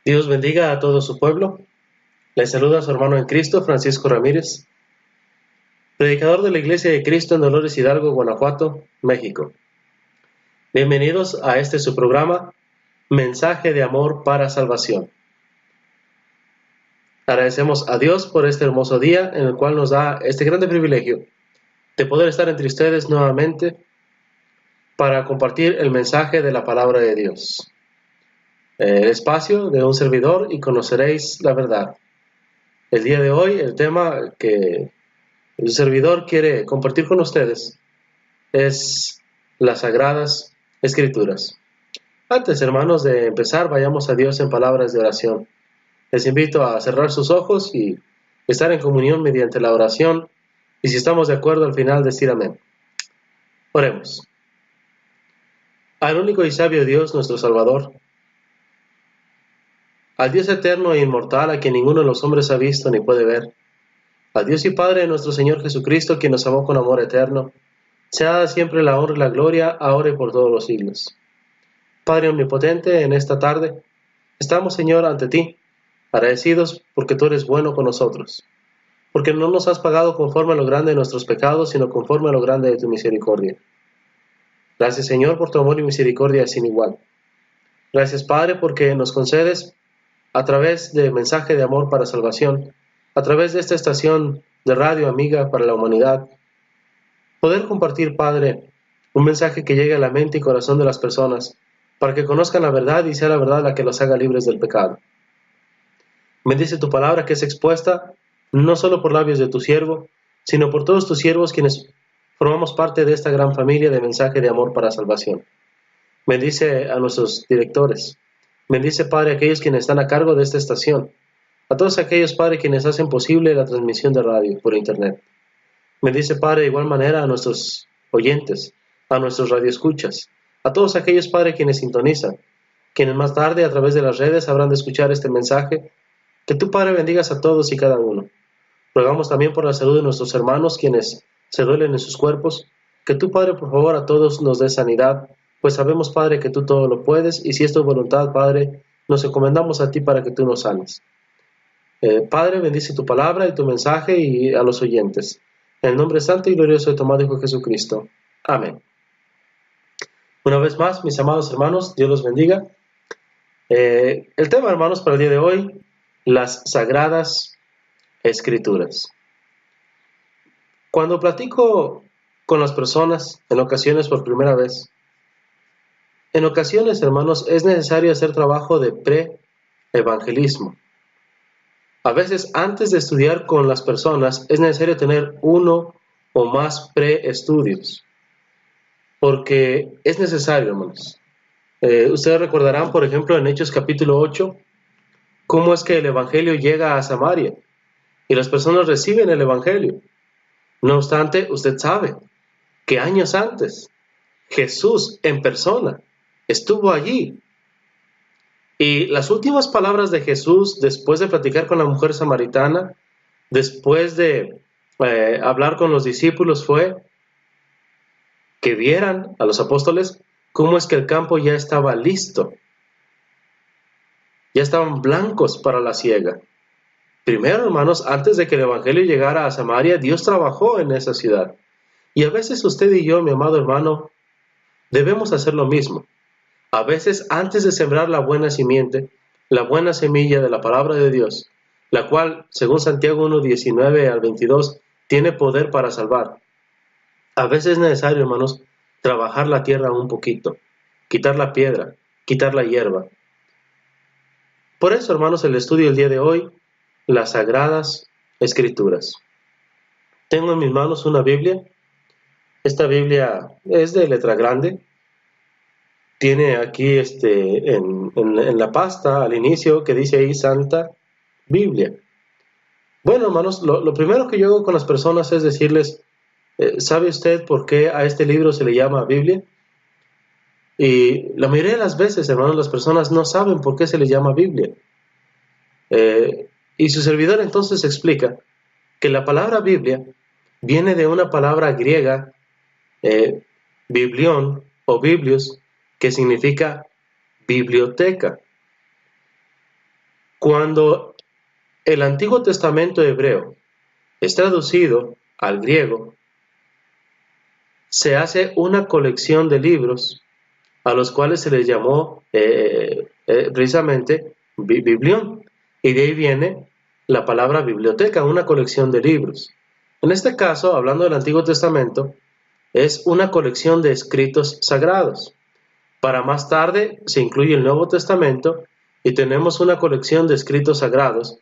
Dios bendiga a todo su pueblo. Les saluda su hermano en Cristo, Francisco Ramírez, predicador de la Iglesia de Cristo en Dolores Hidalgo, Guanajuato, México. Bienvenidos a este su programa, Mensaje de Amor para Salvación. Agradecemos a Dios por este hermoso día en el cual nos da este grande privilegio de poder estar entre ustedes nuevamente para compartir el mensaje de la palabra de Dios. El espacio de un servidor y conoceréis la verdad. El día de hoy, el tema que el servidor quiere compartir con ustedes es las Sagradas Escrituras. Antes, hermanos, de empezar, vayamos a Dios en palabras de oración. Les invito a cerrar sus ojos y estar en comunión mediante la oración, y si estamos de acuerdo al final, decir amén. Oremos. Al único y sabio Dios, nuestro Salvador, al Dios eterno e inmortal, a quien ninguno de los hombres ha visto ni puede ver, al Dios y Padre de nuestro Señor Jesucristo, quien nos amó con amor eterno, sea dada siempre la honra y la gloria, ahora y por todos los siglos. Padre omnipotente, en esta tarde estamos, Señor, ante ti, agradecidos porque tú eres bueno con nosotros, porque no nos has pagado conforme a lo grande de nuestros pecados, sino conforme a lo grande de tu misericordia. Gracias, Señor, por tu amor y misericordia sin igual. Gracias, Padre, porque nos concedes, a través de mensaje de amor para salvación, a través de esta estación de radio amiga para la humanidad, poder compartir, Padre, un mensaje que llegue a la mente y corazón de las personas, para que conozcan la verdad y sea la verdad la que los haga libres del pecado. Bendice tu palabra que es expuesta no solo por labios de tu siervo, sino por todos tus siervos quienes formamos parte de esta gran familia de mensaje de amor para salvación. Bendice a nuestros directores. Bendice, Padre, a aquellos quienes están a cargo de esta estación. A todos aquellos, Padre, quienes hacen posible la transmisión de radio por internet. Bendice, Padre, de igual manera a nuestros oyentes, a nuestros radioescuchas, a todos aquellos, Padre, quienes sintonizan, quienes más tarde a través de las redes habrán de escuchar este mensaje. Que tú, Padre, bendigas a todos y cada uno. Rogamos también por la salud de nuestros hermanos quienes se duelen en sus cuerpos. Que tú, Padre, por favor, a todos nos dé sanidad, pues sabemos, Padre, que tú todo lo puedes, y si es tu voluntad, Padre, nos encomendamos a ti para que tú nos sanes. Padre, bendice tu palabra y tu mensaje y a los oyentes. En el nombre santo y glorioso de tu amado Hijo Jesucristo. Amén. Una vez más, mis amados hermanos, Dios los bendiga. El tema, hermanos, para el día de hoy, las Sagradas Escrituras. Cuando platico con las personas, en ocasiones por primera vez, en ocasiones, hermanos, es necesario hacer trabajo de pre-evangelismo. A veces, antes de estudiar con las personas, es necesario tener uno o más pre-estudios, porque es necesario, hermanos. Ustedes recordarán, por ejemplo, en Hechos capítulo 8, cómo es que el evangelio llega a Samaria y las personas reciben el evangelio. No obstante, usted sabe que años antes Jesús en persona estuvo allí. Y las últimas palabras de Jesús, después de platicar con la mujer samaritana, después de hablar con los discípulos, fue que vieran a los apóstoles cómo es que el campo ya estaba listo. Ya estaban blancos para la siega. Primero, hermanos, antes de que el evangelio llegara a Samaria, Dios trabajó en esa ciudad. Y a veces usted y yo, mi amado hermano, debemos hacer lo mismo. A veces, antes de sembrar la buena simiente, la buena semilla de la palabra de Dios, la cual, según Santiago 1:19 al 22, tiene poder para salvar. A veces es necesario, hermanos, trabajar la tierra un poquito, quitar la piedra, quitar la hierba. Por eso, hermanos, el estudio del día de hoy, las Sagradas Escrituras. Tengo en mis manos una Biblia. Esta Biblia es de letra grande. Tiene aquí en la pasta al inicio que dice ahí Santa Biblia. Bueno, hermanos, lo primero que yo hago con las personas es decirles, ¿sabe usted por qué a este libro se le llama Biblia? Y la mayoría de las veces, hermanos, las personas no saben por qué se le llama Biblia. Y su servidor entonces explica que la palabra Biblia viene de una palabra griega, biblión o biblios, que significa biblioteca. Cuando el Antiguo Testamento hebreo es traducido al griego, se hace una colección de libros a los cuales se les llamó precisamente biblión, y de ahí viene la palabra biblioteca, una colección de libros. En este caso, hablando del Antiguo Testamento, es una colección de escritos sagrados. Para más tarde se incluye el Nuevo Testamento y tenemos una colección de escritos sagrados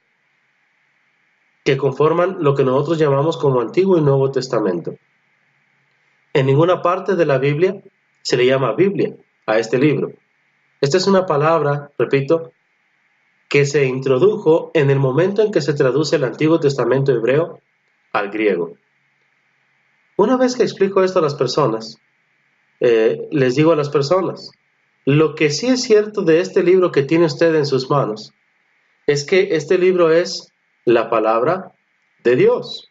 que conforman lo que nosotros llamamos como Antiguo y Nuevo Testamento. En ninguna parte de la Biblia se le llama Biblia a este libro. Esta es una palabra, repito, que se introdujo en el momento en que se traduce el Antiguo Testamento hebreo al griego. Una vez que explico esto a las personas, les digo a las personas, lo que sí es cierto de este libro que tiene usted en sus manos, es que este libro es la palabra de Dios.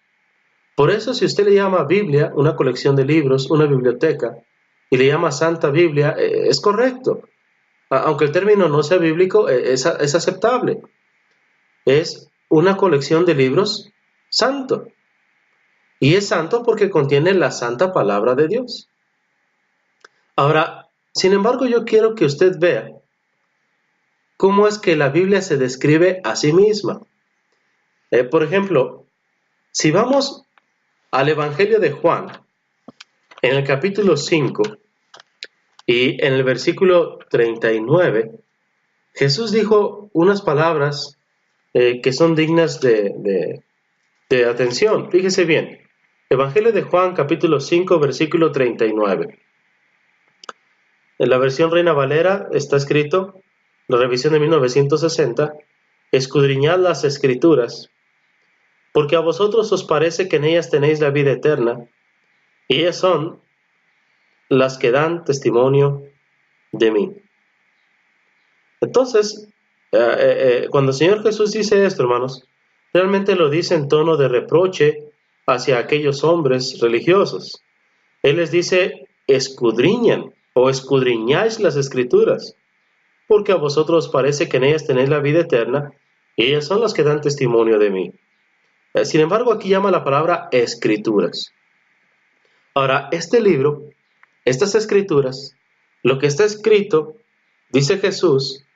Por eso, si usted le llama Biblia, una colección de libros, una biblioteca, y le llama Santa Biblia, es correcto. Aunque el término no sea bíblico, es aceptable. Es una colección de libros santo. Y es santo porque contiene la santa palabra de Dios. Ahora, sin embargo, yo quiero que usted vea cómo es que la Biblia se describe a sí misma. Por ejemplo, si vamos al Evangelio de Juan, en el capítulo 5 y en el versículo 39, Jesús dijo unas palabras que son dignas de atención. Fíjese bien, Evangelio de Juan, capítulo 5, versículo 39. En la versión Reina Valera está escrito, la revisión de 1960, escudriñad las Escrituras, porque a vosotros os parece que en ellas tenéis la vida eterna, y ellas son las que dan testimonio de mí. Entonces, cuando el Señor Jesús dice esto, hermanos, realmente lo dice en tono de reproche hacia aquellos hombres religiosos. Él les dice, escudriñan o escudriñáis las Escrituras, porque a vosotros os parece que en ellas tenéis la vida eterna, y ellas son las que dan testimonio de mí. Sin embargo, aquí llama la palabra Escrituras. Ahora, este libro, estas Escrituras, lo que está escrito, dice Jesús,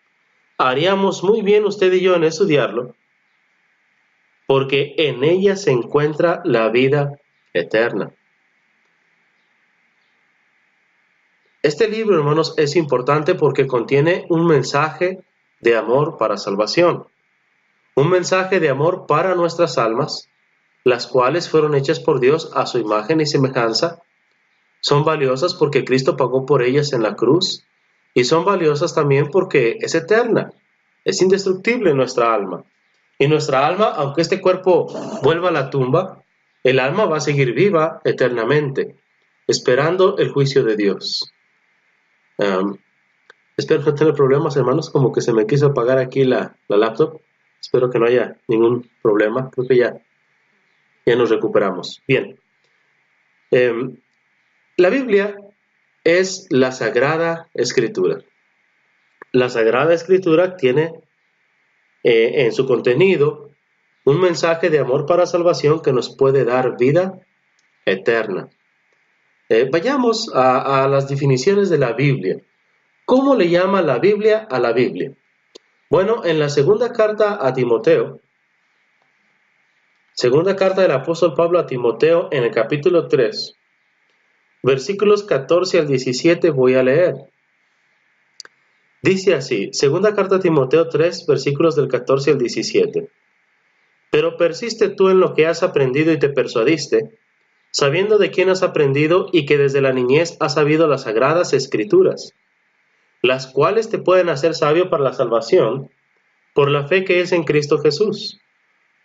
haríamos muy bien usted y yo en estudiarlo, porque en ella se encuentra la vida eterna. Este libro, hermanos, es importante porque contiene un mensaje de amor para salvación, un mensaje de amor para nuestras almas, las cuales fueron hechas por Dios a su imagen y semejanza. Son valiosas porque Cristo pagó por ellas en la cruz, y son valiosas también porque es eterna, es indestructible nuestra alma. Y nuestra alma, aunque este cuerpo vuelva a la tumba, el alma va a seguir viva eternamente, esperando el juicio de Dios. Espero no tener problemas, hermanos, como que se me quiso apagar aquí la laptop. Espero que no haya ningún problema, creo que ya nos recuperamos. Bien, la Biblia es la Sagrada Escritura. La Sagrada Escritura tiene en su contenido un mensaje de amor para salvación que nos puede dar vida eterna. Vayamos a las definiciones de la Biblia. ¿Cómo le llama la Biblia a la Biblia? Bueno, en la segunda carta a Timoteo, segunda carta del apóstol Pablo a Timoteo, en el capítulo 3, versículos 14 al 17 voy a leer. Dice así, segunda carta a Timoteo 3, versículos del 14 al 17. Pero persiste tú en lo que has aprendido y te persuadiste, sabiendo de quién has aprendido y que desde la niñez has sabido las sagradas Escrituras, las cuales te pueden hacer sabio para la salvación, por la fe que es en Cristo Jesús.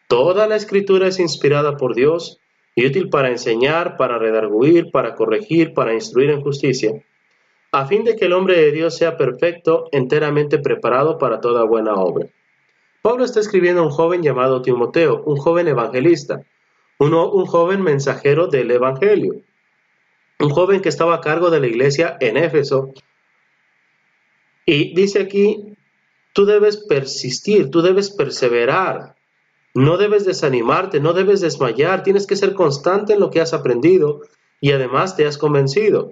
Toda la Escritura es inspirada por Dios y útil para enseñar, para redarguir, para corregir, para instruir en justicia, a fin de que el hombre de Dios sea perfecto, enteramente preparado para toda buena obra. Pablo está escribiendo a un joven llamado Timoteo, un joven evangelista, un joven mensajero del Evangelio, un joven que estaba a cargo de la iglesia en Éfeso. Y dice aquí tú debes persistir, tú debes perseverar, no debes desanimarte, no debes desmayar, tienes que ser constante en lo que has aprendido y además te has convencido.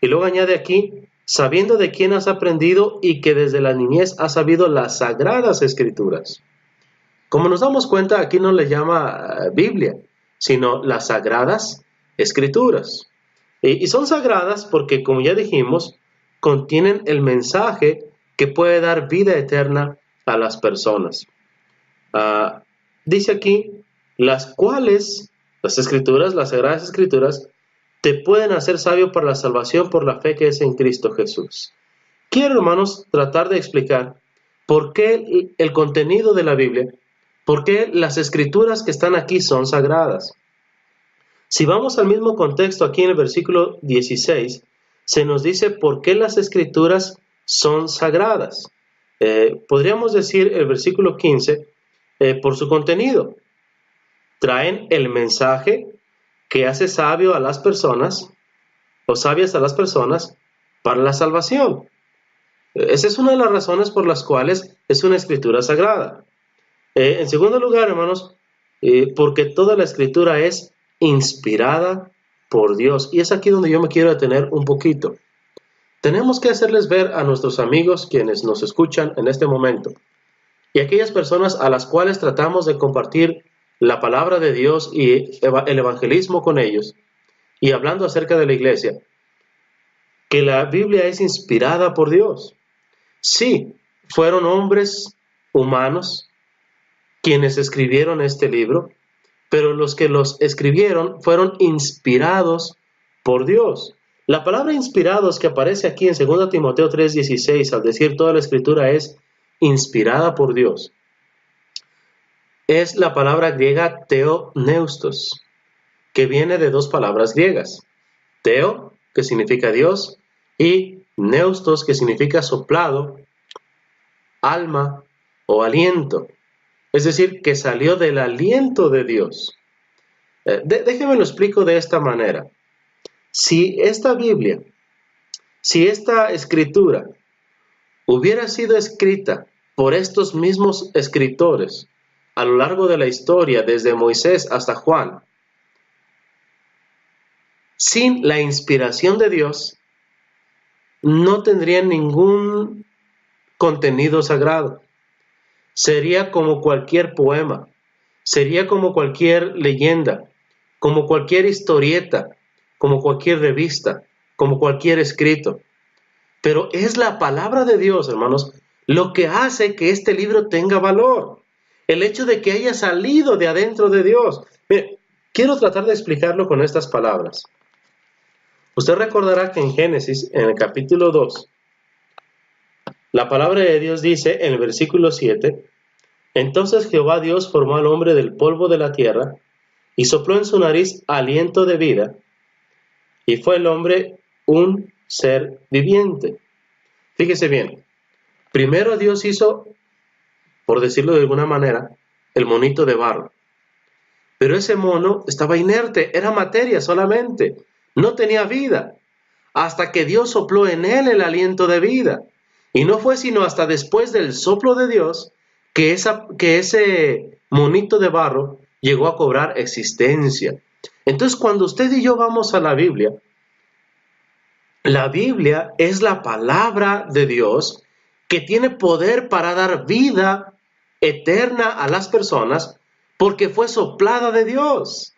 Y luego añade aquí, sabiendo de quién has aprendido y que desde la niñez has sabido las sagradas escrituras. Como nos damos cuenta, aquí no le llama Biblia, sino las sagradas escrituras. Y son sagradas porque, como ya dijimos, contienen el mensaje que puede dar vida eterna a las personas. Dice aquí, las cuales, las escrituras, las sagradas escrituras, te pueden hacer sabio para la salvación por la fe que es en Cristo Jesús. Quiero, hermanos, tratar de explicar por qué el contenido de la Biblia, por qué las escrituras que están aquí son sagradas. Si vamos al mismo contexto aquí en el versículo 16, se nos dice por qué las escrituras son sagradas. Podríamos decir el versículo 15, por su contenido. Traen el mensaje que hace sabio a las personas, o sabias a las personas, para la salvación. Esa es una de las razones por las cuales es una escritura sagrada. En segundo lugar, hermanos, porque toda la escritura es inspirada por Dios. Y es aquí donde yo me quiero detener un poquito. Tenemos que hacerles ver a nuestros amigos quienes nos escuchan en este momento y aquellas personas a las cuales tratamos de compartir la palabra de Dios y el evangelismo con ellos y hablando acerca de la iglesia, que la Biblia es inspirada por Dios. Sí, fueron hombres humanos quienes escribieron este libro, pero los que los escribieron fueron inspirados por Dios. La palabra inspirados que aparece aquí en 2 Timoteo 3:16, al decir toda la escritura es inspirada por Dios, es la palabra griega theopneustos, que viene de dos palabras griegas. Theo, que significa Dios, y neustos, que significa soplado, alma o aliento. Es decir, que salió del aliento de Dios. Déjeme lo explico de esta manera. Si esta Biblia, si esta escritura hubiera sido escrita por estos mismos escritores a lo largo de la historia, desde Moisés hasta Juan, sin la inspiración de Dios, no tendría ningún contenido sagrado. Sería como cualquier poema, sería como cualquier leyenda, como cualquier historieta, como cualquier revista, como cualquier escrito. Pero es la palabra de Dios, hermanos, lo que hace que este libro tenga valor. El hecho de que haya salido de adentro de Dios. Mire, quiero tratar de explicarlo con estas palabras. Usted recordará que en Génesis, en el capítulo 2, la palabra de Dios dice en el versículo 7, entonces Jehová Dios formó al hombre del polvo de la tierra y sopló en su nariz aliento de vida, y fue el hombre un ser viviente. Fíjese bien, primero Dios hizo, por decirlo de alguna manera, el monito de barro. Pero ese mono estaba inerte, era materia solamente, no tenía vida, hasta que Dios sopló en él el aliento de vida. Y no fue sino hasta después del soplo de Dios que ese monito de barro llegó a cobrar existencia. Entonces, cuando usted y yo vamos a la Biblia es la palabra de Dios que tiene poder para dar vida eterna a las personas porque fue soplada de Dios.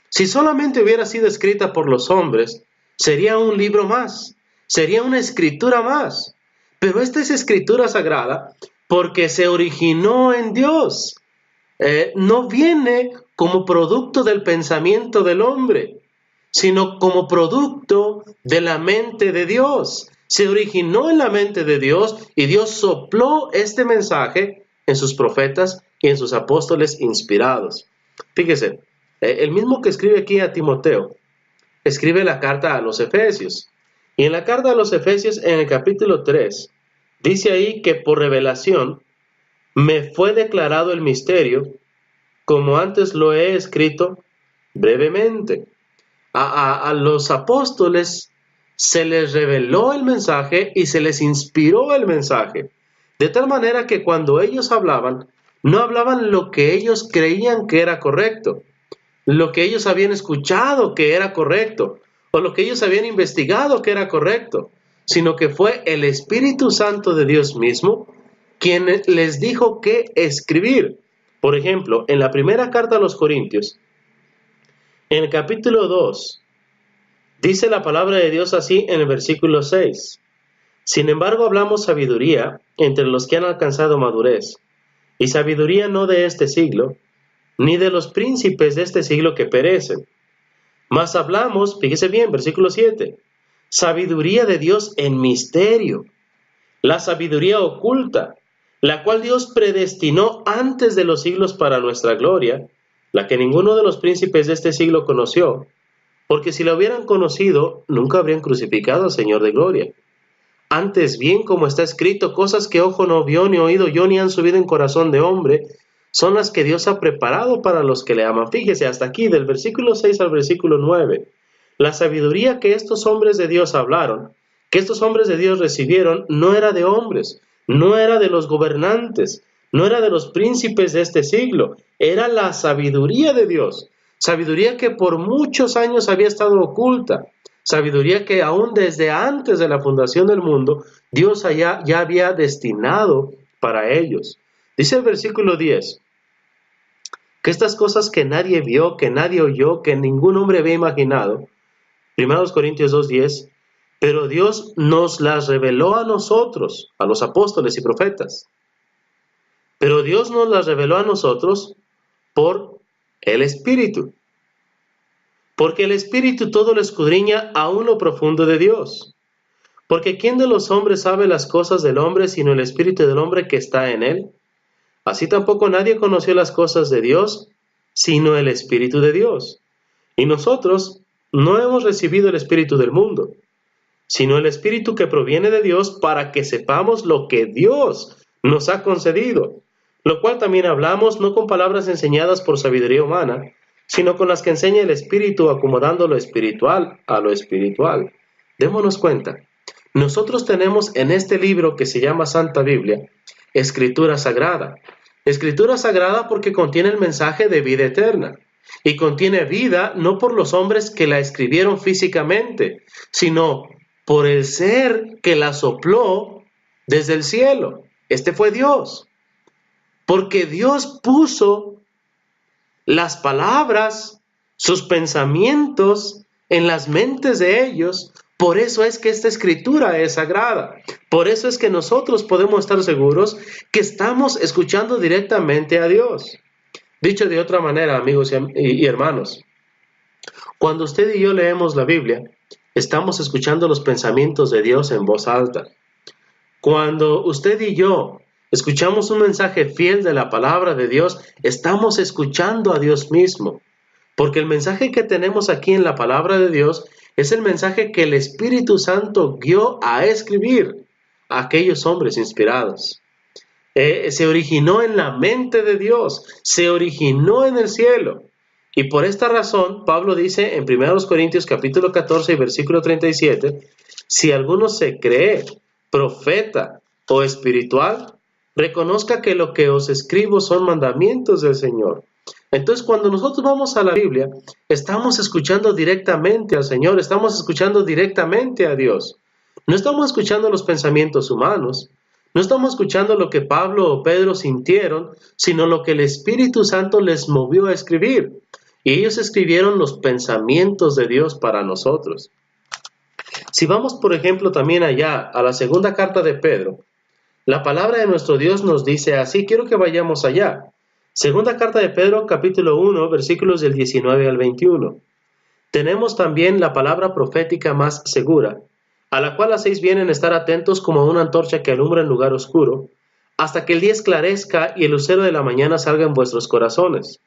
Si solamente hubiera sido escrita por los hombres, sería un libro más, sería una escritura más. Pero esta es escritura sagrada porque se originó en Dios. No viene como producto del pensamiento del hombre, sino como producto de la mente de Dios. Se originó en la mente de Dios y Dios sopló este mensaje en sus profetas y en sus apóstoles inspirados. Fíjese, el mismo que escribe aquí a Timoteo, escribe la carta a los Efesios. Y en la carta a los Efesios, en el capítulo 3, dice ahí que por revelación me fue declarado el misterio, como antes lo he escrito brevemente. A los apóstoles se les reveló el mensaje y se les inspiró el mensaje. De tal manera que cuando ellos hablaban, no hablaban lo que ellos creían que era correcto, lo que ellos habían escuchado que era correcto, o lo que ellos habían investigado que era correcto, sino que fue el Espíritu Santo de Dios mismo quien les dijo qué escribir. Por ejemplo, en la primera carta a los Corintios, en el capítulo 2, dice la palabra de Dios así en el versículo 6. Sin embargo, hablamos sabiduría entre los que han alcanzado madurez, y sabiduría no de este siglo, ni de los príncipes de este siglo que perecen. Mas hablamos, fíjese bien, versículo 7, sabiduría de Dios en misterio, la sabiduría oculta, la cual Dios predestinó antes de los siglos para nuestra gloria, la que ninguno de los príncipes de este siglo conoció, porque si la hubieran conocido, nunca habrían crucificado al Señor de gloria. Antes bien, como está escrito, cosas que ojo no vio, ni oído yo, ni han subido en corazón de hombre, son las que Dios ha preparado para los que le aman. Fíjese, hasta aquí, del versículo 6 al versículo 9. La sabiduría que estos hombres de Dios hablaron, que estos hombres de Dios recibieron, no era de hombres, no era de los gobernantes, no era de los príncipes de este siglo, era la sabiduría de Dios. Sabiduría que por muchos años había estado oculta. Sabiduría que aún desde antes de la fundación del mundo, Dios ya había destinado para ellos. Dice el versículo 10, que estas cosas que nadie vio, que nadie oyó, que ningún hombre había imaginado, 1 Corintios 2:10, pero Dios nos las reveló a nosotros, a los apóstoles y profetas. Pero Dios nos las reveló a nosotros por el Espíritu. Porque el Espíritu todo lo escudriña aún lo profundo de Dios. Porque ¿quién de los hombres sabe las cosas del hombre sino el Espíritu del hombre que está en él? Así tampoco nadie conoció las cosas de Dios sino el Espíritu de Dios. Y nosotros no hemos recibido el Espíritu del mundo, sino el Espíritu que proviene de Dios, para que sepamos lo que Dios nos ha concedido, lo cual también hablamos no con palabras enseñadas por sabiduría humana, sino con las que enseña el Espíritu, acomodando lo espiritual a lo espiritual. Démonos cuenta, nosotros tenemos en este libro que se llama Santa Biblia, Escritura Sagrada. Escritura Sagrada porque contiene el mensaje de vida eterna. Y contiene vida no por los hombres que la escribieron físicamente, sino por el ser que la sopló desde el cielo. Este fue Dios. Porque Dios puso las palabras, sus pensamientos en las mentes de ellos. Por eso es que esta escritura es sagrada. Por eso es que nosotros podemos estar seguros que estamos escuchando directamente a Dios. Dicho de otra manera, amigos y hermanos, cuando usted y yo leemos la Biblia, estamos escuchando los pensamientos de Dios en voz alta. Cuando usted y yo escuchamos un mensaje fiel de la palabra de Dios, estamos escuchando a Dios mismo. Porque el mensaje que tenemos aquí en la palabra de Dios es el mensaje que el Espíritu Santo guió a escribir a aquellos hombres inspirados. Se originó en la mente de Dios, se originó en el cielo. Y por esta razón, Pablo dice en 1 Corintios capítulo 14 y versículo 37, si alguno se cree profeta o espiritual, reconozca que lo que os escribo son mandamientos del Señor. Entonces, cuando nosotros vamos a la Biblia, estamos escuchando directamente al Señor, estamos escuchando directamente a Dios. No estamos escuchando los pensamientos humanos, no estamos escuchando lo que Pablo o Pedro sintieron, sino lo que el Espíritu Santo les movió a escribir. Y ellos escribieron los pensamientos de Dios para nosotros. Si vamos, por ejemplo, también allá a la segunda carta de Pedro, la palabra de nuestro Dios nos dice así, quiero que vayamos allá. Segunda carta de Pedro, capítulo 1, versículos del 19 al 21. Tenemos también la palabra profética más segura, a la cual hacéis bien en estar atentos como a una antorcha que alumbra en lugar oscuro, hasta que el día esclarezca y el lucero de la mañana salga en vuestros corazones.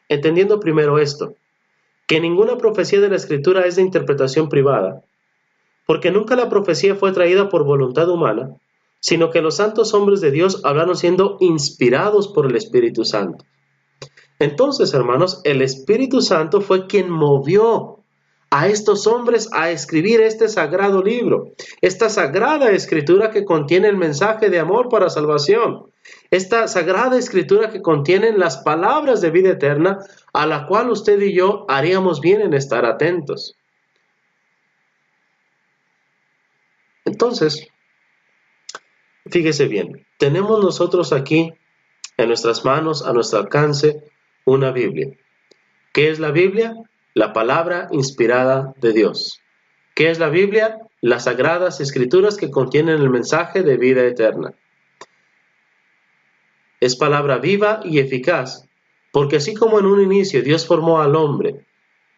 Entendiendo primero esto, que ninguna profecía de la Escritura es de interpretación privada, porque nunca la profecía fue traída por voluntad humana, sino que los santos hombres de Dios hablaron siendo inspirados por el Espíritu Santo. Entonces, hermanos, el Espíritu Santo fue quien movió a estos hombres a escribir este sagrado libro, esta sagrada escritura que contiene el mensaje de amor para salvación, esta sagrada escritura que contiene las palabras de vida eterna, a la cual usted y yo haríamos bien en estar atentos. Entonces, fíjese bien, tenemos nosotros aquí en nuestras manos, a nuestro alcance, una Biblia. ¿Qué es la Biblia? La palabra inspirada de Dios. ¿Qué es la Biblia? Las sagradas escrituras que contienen el mensaje de vida eterna. Es palabra viva y eficaz, porque así como en un inicio Dios formó al hombre,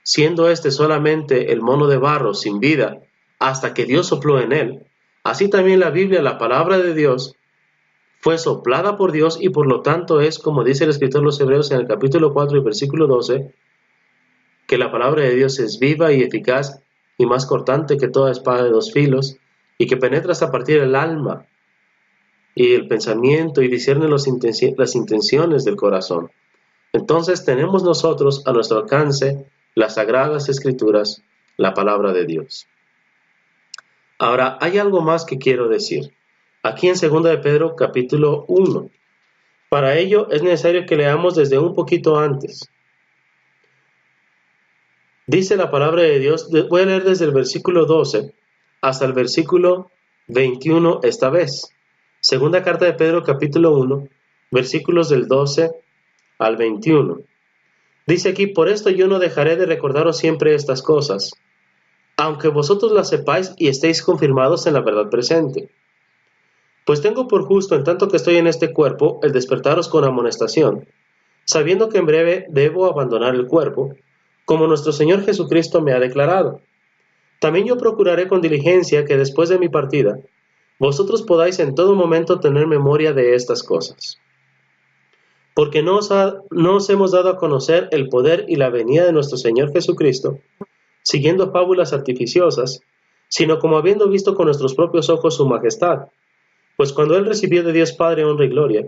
siendo éste solamente el mono de barro sin vida, hasta que Dios sopló en él, así también la Biblia, la palabra de Dios, fue soplada por Dios y por lo tanto es, como dice el escritor de los Hebreos en el capítulo 4 y versículo 12, que la palabra de Dios es viva y eficaz y más cortante que toda espada de dos filos, y que penetra hasta partir el alma y el pensamiento y discierne las intenciones del corazón. Entonces tenemos nosotros a nuestro alcance las sagradas escrituras, la palabra de Dios. Ahora, hay algo más que quiero decir. Aquí en 2 de Pedro capítulo 1. Para ello es necesario que leamos desde un poquito antes. Dice la palabra de Dios, voy a leer desde el versículo 12 hasta el versículo 21 esta vez. Segunda carta de Pedro capítulo 1, versículos del 12 al 21. Dice aquí, por esto yo no dejaré de recordaros siempre estas cosas, aunque vosotros las sepáis y estéis confirmados en la verdad presente. Pues tengo por justo, en tanto que estoy en este cuerpo, el despertaros con amonestación, sabiendo que en breve debo abandonar el cuerpo, como nuestro Señor Jesucristo me ha declarado. También yo procuraré con diligencia que después de mi partida, vosotros podáis en todo momento tener memoria de estas cosas. Porque no os hemos dado a conocer el poder y la venida de nuestro Señor Jesucristo, siguiendo fábulas artificiosas, sino como habiendo visto con nuestros propios ojos su majestad. Pues cuando él recibió de Dios Padre honra y gloria,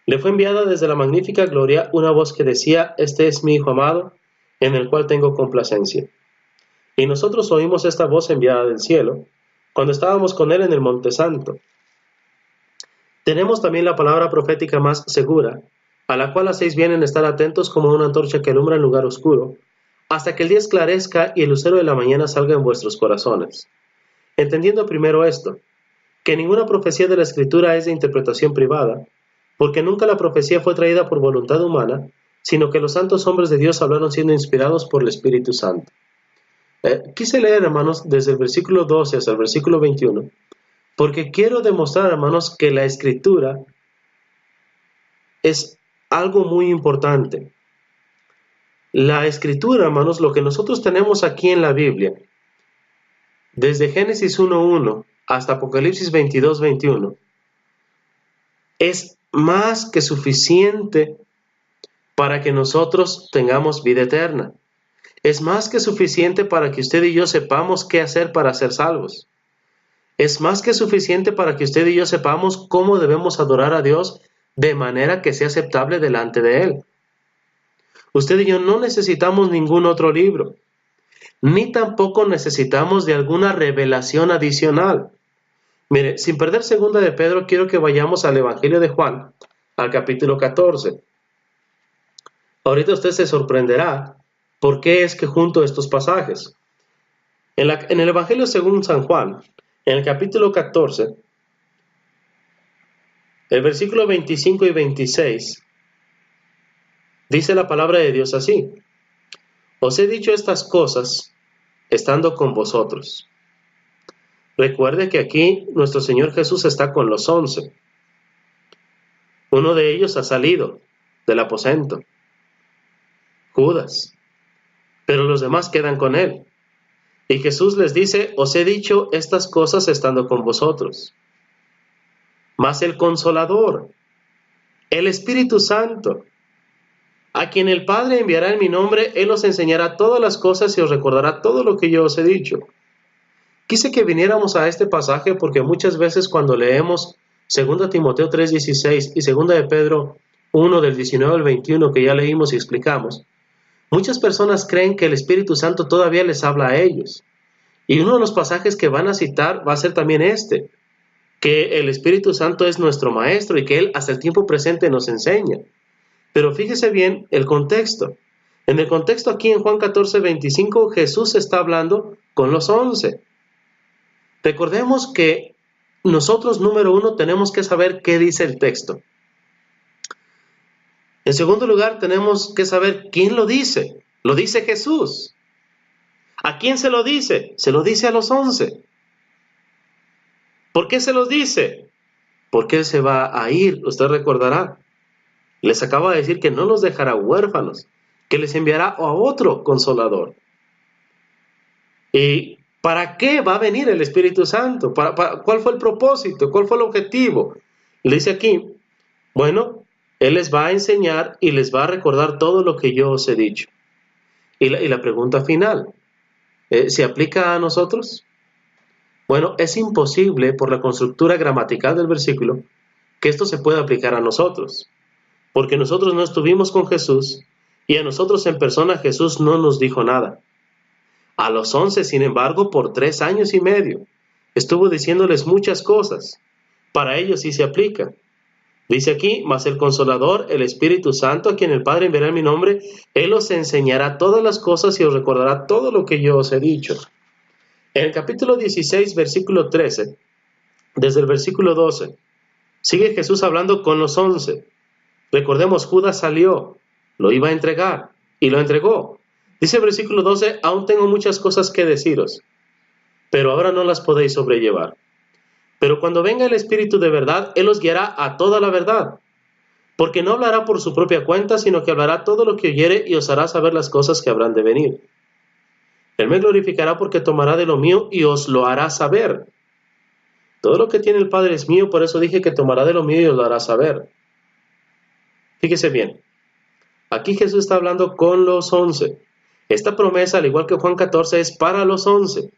le fue enviada desde la magnífica gloria una voz que decía, este es mi Hijo amado, en el cual tengo complacencia. Y nosotros oímos esta voz enviada del cielo, cuando estábamos con él en el Monte Santo. Tenemos también la palabra profética más segura, a la cual hacéis bien en estar atentos como una antorcha que alumbra en lugar oscuro, hasta que el día esclarezca y el lucero de la mañana salga en vuestros corazones. Entendiendo primero esto, que ninguna profecía de la Escritura es de interpretación privada, porque nunca la profecía fue traída por voluntad humana, sino que los santos hombres de Dios hablaron siendo inspirados por el Espíritu Santo. Quise leer, hermanos, desde el versículo 12 hasta el versículo 21, porque quiero demostrar, hermanos, que la Escritura es algo muy importante. La Escritura, hermanos, lo que nosotros tenemos aquí en la Biblia, desde Génesis 1:1 hasta Apocalipsis 22:21, es más que suficiente para que nosotros tengamos vida eterna. Es más que suficiente para que usted y yo sepamos qué hacer para ser salvos. Es más que suficiente para que usted y yo sepamos cómo debemos adorar a Dios de manera que sea aceptable delante de Él. Usted y yo no necesitamos ningún otro libro, ni tampoco necesitamos de alguna revelación adicional. Mire, sin perder 2 de Pedro, quiero que vayamos al Evangelio de Juan, al capítulo 14. Ahorita usted se sorprenderá por qué es que junto estos pasajes. En el Evangelio según San Juan, en el capítulo 14, el versículo 25 y 26, dice la palabra de Dios así: Os he dicho estas cosas estando con vosotros. Recuerde que aquí nuestro Señor Jesús está con los 11. Uno de ellos ha salido del aposento, Judas, pero los demás quedan con él. Y Jesús les dice, os he dicho estas cosas estando con vosotros. Mas el Consolador, el Espíritu Santo, a quien el Padre enviará en mi nombre, Él os enseñará todas las cosas y os recordará todo lo que yo os he dicho. Quise que viniéramos a este pasaje porque muchas veces cuando leemos 2 Timoteo 3:16 y 2 de Pedro 1 del 19 al 21 que ya leímos y explicamos, Muchas personas creen que el Espíritu Santo todavía les habla a ellos. Y uno de los pasajes que van a citar va a ser también este, que el Espíritu Santo es nuestro Maestro y que Él hasta el tiempo presente nos enseña. Pero fíjese bien el contexto. En el contexto aquí en Juan 14:25, Jesús está hablando con los 11. Recordemos que nosotros, número uno, tenemos que saber qué dice el texto. En segundo lugar, tenemos que saber quién lo dice. Lo dice Jesús. ¿A quién se lo dice? Se lo dice a los 11. ¿Por qué se los dice? Porque Él se va a ir, usted recordará. Les acaba de decir que no los dejará huérfanos, que les enviará a otro consolador. ¿Y para qué va a venir el Espíritu Santo? ¿Cuál fue el propósito? ¿Cuál fue el objetivo? Le dice aquí, bueno, Él les va a enseñar y les va a recordar todo lo que yo os he dicho. Y la pregunta final, ¿se aplica a nosotros? Bueno, es imposible por la constructura gramatical del versículo que esto se pueda aplicar a nosotros, porque nosotros no estuvimos con Jesús y a nosotros en persona Jesús no nos dijo nada. A los 11, sin embargo, por 3 años y medio, estuvo diciéndoles muchas cosas. Para ellos sí se aplica. Dice aquí, mas el Consolador, el Espíritu Santo, a quien el Padre enviará en mi nombre, Él os enseñará todas las cosas y os recordará todo lo que yo os he dicho. En el capítulo 16, versículo 13, desde el versículo 12, sigue Jesús hablando con los 11. Recordemos, Judas salió, lo iba a entregar y lo entregó. Dice el versículo 12, aún tengo muchas cosas que deciros, pero ahora no las podéis sobrellevar. Pero cuando venga el Espíritu de verdad, Él os guiará a toda la verdad, porque no hablará por su propia cuenta, sino que hablará todo lo que oyere y os hará saber las cosas que habrán de venir. Él me glorificará porque tomará de lo mío y os lo hará saber. Todo lo que tiene el Padre es mío, por eso dije que tomará de lo mío y os lo hará saber. Fíjese bien, aquí Jesús está hablando con los 11. Esta promesa, al igual que Juan 14, es para los 11.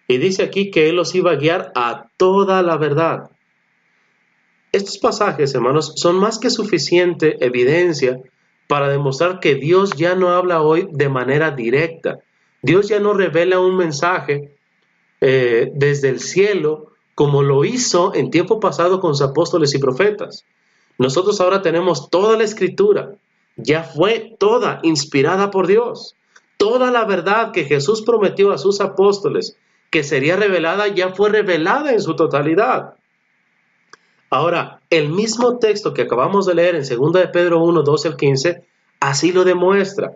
Y dice aquí que Él los iba a guiar a toda la verdad. Estos pasajes, hermanos, son más que suficiente evidencia para demostrar que Dios ya no habla hoy de manera directa. Dios ya no revela un mensaje desde el cielo como lo hizo en tiempo pasado con sus apóstoles y profetas. Nosotros ahora tenemos toda la Escritura, ya fue toda inspirada por Dios. Toda la verdad que Jesús prometió a sus apóstoles que sería revelada, ya fue revelada en su totalidad. Ahora, el mismo texto que acabamos de leer en 2 de Pedro 1, 12 al 15, así lo demuestra.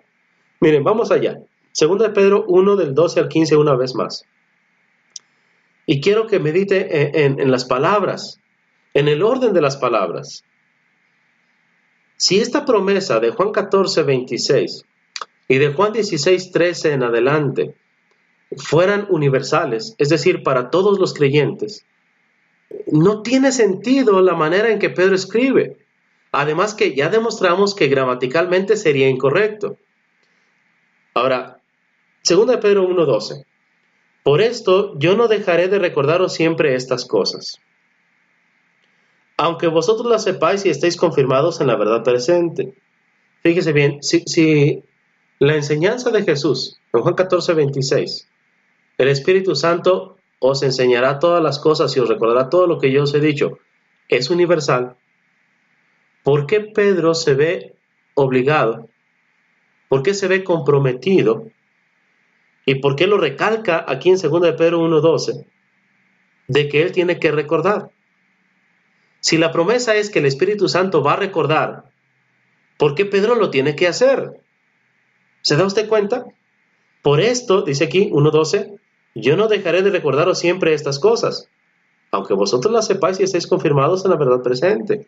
Miren, vamos allá. 2 de Pedro 1, del 12 al 15 una vez más. Y quiero que medite en las palabras, en el orden de las palabras. Si esta promesa de Juan 14, 26 y de Juan 16, 13 en adelante fueran universales, es decir, para todos los creyentes, no tiene sentido la manera en que Pedro escribe. Además que ya demostramos que gramaticalmente sería incorrecto. Ahora, 2 de Pedro 1:12. Por esto yo no dejaré de recordaros siempre estas cosas, aunque vosotros las sepáis y estéis confirmados en la verdad presente. Fíjese bien, si la enseñanza de Jesús, en Juan 14:26, el Espíritu Santo os enseñará todas las cosas y os recordará todo lo que yo os he dicho, es universal, ¿por qué Pedro se ve obligado? ¿Por qué se ve comprometido? ¿Y por qué lo recalca aquí en 2 de Pedro 1:12? De que él tiene que recordar. Si la promesa es que el Espíritu Santo va a recordar, ¿por qué Pedro lo tiene que hacer? ¿Se da usted cuenta? Por esto, dice aquí 1:12, yo no dejaré de recordaros siempre estas cosas, aunque vosotros las sepáis y estéis confirmados en la verdad presente.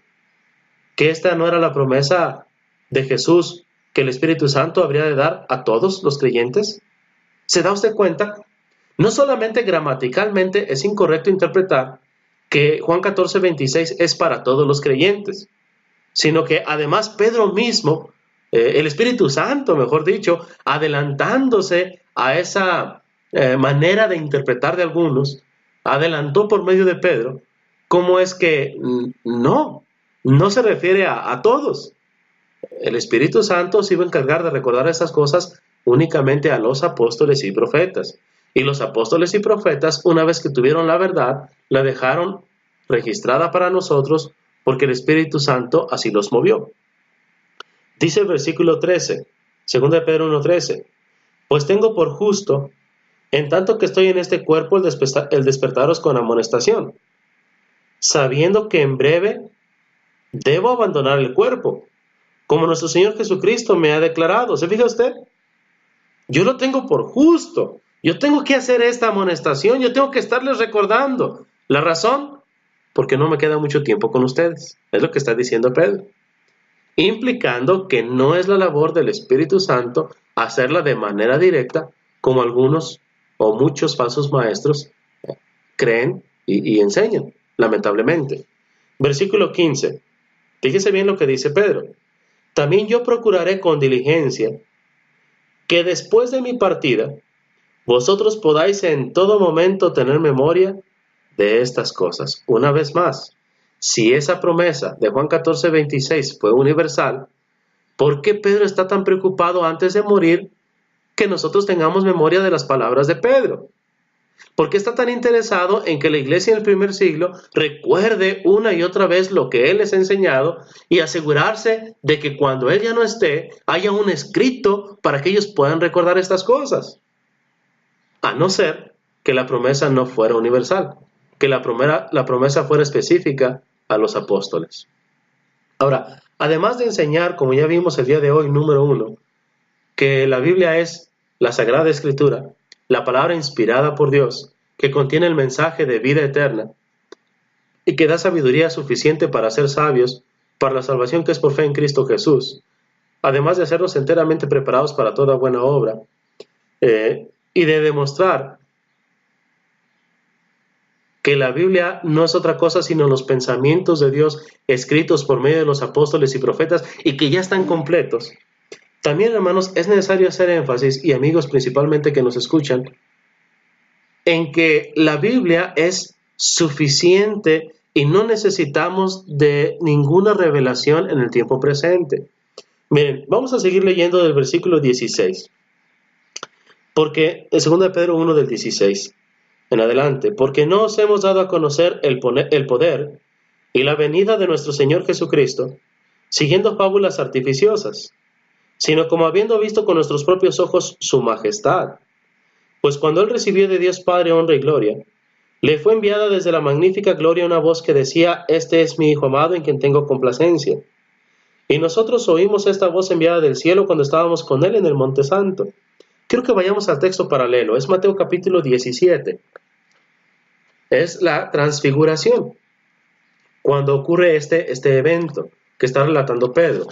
¿Que esta no era la promesa de Jesús que el Espíritu Santo habría de dar a todos los creyentes? ¿Se da usted cuenta? No solamente gramaticalmente es incorrecto interpretar que Juan 14:26 es para todos los creyentes, sino que además Pedro mismo, el Espíritu Santo, mejor dicho, adelantándose a esa manera de interpretar de algunos, adelantó por medio de Pedro, cómo es que no se refiere a todos. El Espíritu Santo se iba a encargar de recordar estas cosas únicamente a los apóstoles y profetas. Y los apóstoles y profetas, una vez que tuvieron la verdad, la dejaron registrada para nosotros porque el Espíritu Santo así los movió. Dice el versículo 13, 2 de Pedro 1:13, pues tengo por justo, en tanto que estoy en este cuerpo, el despertaros con amonestación, sabiendo que en breve debo abandonar el cuerpo, como nuestro Señor Jesucristo me ha declarado. ¿Se fija usted? Yo lo tengo por justo. Yo tengo que hacer esta amonestación. Yo tengo que estarles recordando. ¿La razón? Porque no me queda mucho tiempo con ustedes. Es lo que está diciendo Pedro. Implicando que no es la labor del Espíritu Santo hacerla de manera directa, como algunos o muchos falsos maestros creen y enseñan, lamentablemente. Versículo 15. Fíjese bien lo que dice Pedro. También yo procuraré con diligencia que después de mi partida, vosotros podáis en todo momento tener memoria de estas cosas. Una vez más, si esa promesa de Juan 14:26 fue universal, ¿por qué Pedro está tan preocupado antes de morir que nosotros tengamos memoria de las palabras de Pedro? ¿Por qué está tan interesado en que la iglesia en el primer siglo recuerde una y otra vez lo que él les ha enseñado y asegurarse de que cuando él ya no esté, haya un escrito para que ellos puedan recordar estas cosas? A no ser que la promesa no fuera universal, que la promesa fuera específica a los apóstoles. Ahora, además de enseñar, como ya vimos el día de hoy, número 1, que la Biblia es la Sagrada Escritura, la palabra inspirada por Dios, que contiene el mensaje de vida eterna y que da sabiduría suficiente para ser sabios, para la salvación que es por fe en Cristo Jesús, además de hacernos enteramente preparados para toda buena obra, y de demostrar que la Biblia no es otra cosa sino los pensamientos de Dios escritos por medio de los apóstoles y profetas y que ya están completos. También, hermanos, es necesario hacer énfasis, y amigos principalmente que nos escuchan, en que la Biblia es suficiente y no necesitamos de ninguna revelación en el tiempo presente. Miren, vamos a seguir leyendo del versículo 16, porque en 2 de Pedro 1 del 16 en adelante, porque no os hemos dado a conocer el poder y la venida de nuestro Señor Jesucristo, siguiendo fábulas artificiosas, sino como habiendo visto con nuestros propios ojos su majestad. Pues cuando él recibió de Dios Padre honra y gloria, le fue enviada desde la magnífica gloria una voz que decía, este es mi Hijo amado en quien tengo complacencia. Y nosotros oímos esta voz enviada del cielo cuando estábamos con él en el Monte Santo. Quiero que vayamos al texto paralelo, es Mateo capítulo 17. Es la transfiguración, cuando ocurre este evento que está relatando Pedro.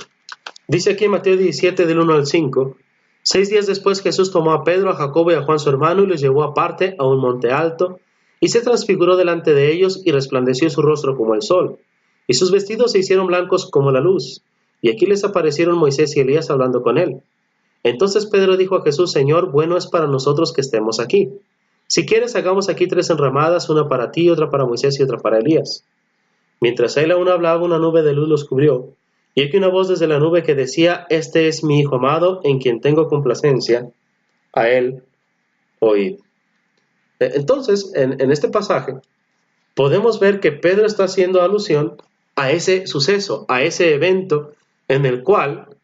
Dice aquí en Mateo 17 del 1 al 5, 6 días después Jesús tomó a Pedro, a Jacobo y a Juan su hermano y los llevó aparte a un monte alto y se transfiguró delante de ellos y resplandeció su rostro como el sol y sus vestidos se hicieron blancos como la luz y aquí les aparecieron Moisés y Elías hablando con él. Entonces Pedro dijo a Jesús, Señor, bueno es para nosotros que estemos aquí. Si quieres hagamos aquí 3 enramadas, una para ti, otra para Moisés y otra para Elías. Mientras él aún hablaba, una nube de luz los cubrió. Y aquí una voz desde la nube que decía, este es mi Hijo amado, en quien tengo complacencia, a él oíd. Entonces, en este pasaje, podemos ver que Pedro está haciendo alusión a ese suceso, a ese evento en el cual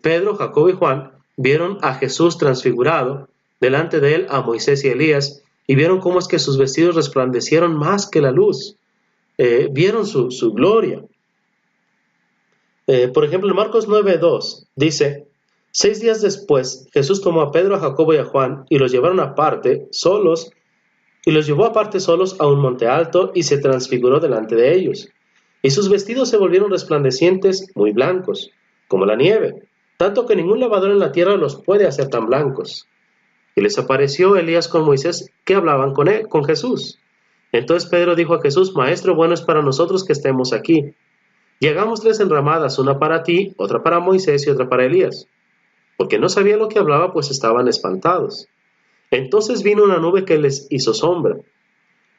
Pedro, Jacobo y Juan vieron a Jesús transfigurado, delante de él a Moisés y Elías, y vieron cómo es que sus vestidos resplandecieron más que la luz, vieron su gloria. Por ejemplo, en Marcos 9:2 dice, 6 días después Jesús tomó a Pedro, a Jacobo y a Juan y los llevaron aparte solos y los llevó aparte solos a un monte alto y se transfiguró delante de ellos. Y sus vestidos se volvieron resplandecientes, muy blancos, como la nieve, tanto que ningún lavador en la tierra los puede hacer tan blancos. Y les apareció Elías con Moisés que hablaban con Jesús. Entonces Pedro dijo a Jesús, Maestro, bueno es para nosotros que estemos aquí. Y hagamos 3 enramadas, una para ti, otra para Moisés y otra para Elías. Porque no sabía lo que hablaba, pues estaban espantados. Entonces vino una nube que les hizo sombra.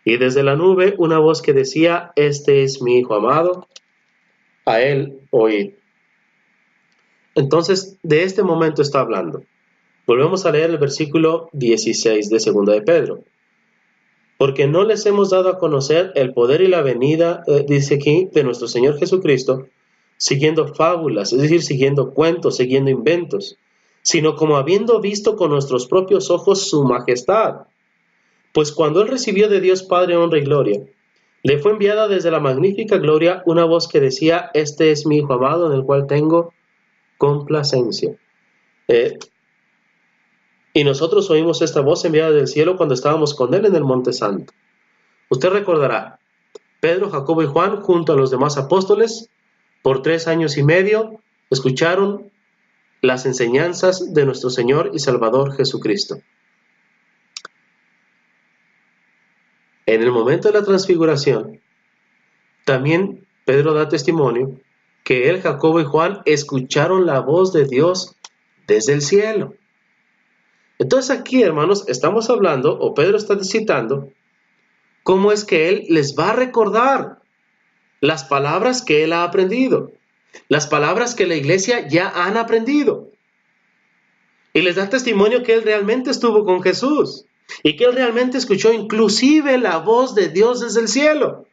Y desde la nube una voz que decía, este es mi Hijo amado, a él oíd. Entonces, de este momento está hablando. Volvemos a leer el versículo 16 de 2 de Pedro. Porque no les hemos dado a conocer el poder y la venida, dice aquí, de nuestro Señor Jesucristo, siguiendo fábulas, es decir, siguiendo cuentos, siguiendo inventos, sino como habiendo visto con nuestros propios ojos su majestad. Pues cuando Él recibió de Dios Padre honra y gloria, le fue enviada desde la magnífica gloria una voz que decía, este es mi Hijo amado en el cual tengo complacencia. Y nosotros oímos esta voz enviada del cielo cuando estábamos con Él en el Monte Santo. Usted recordará, Pedro, Jacobo y Juan, junto a los demás apóstoles, por 3 años y medio, escucharon las enseñanzas de nuestro Señor y Salvador Jesucristo. En el momento de la transfiguración, también Pedro da testimonio que él, Jacobo y Juan escucharon la voz de Dios desde el cielo. Entonces aquí, hermanos, estamos hablando, o Pedro está citando, cómo es que él les va a recordar las palabras que él ha aprendido, las palabras que la iglesia ya han aprendido. Y les da testimonio que él realmente estuvo con Jesús y que él realmente escuchó inclusive la voz de Dios desde el cielo.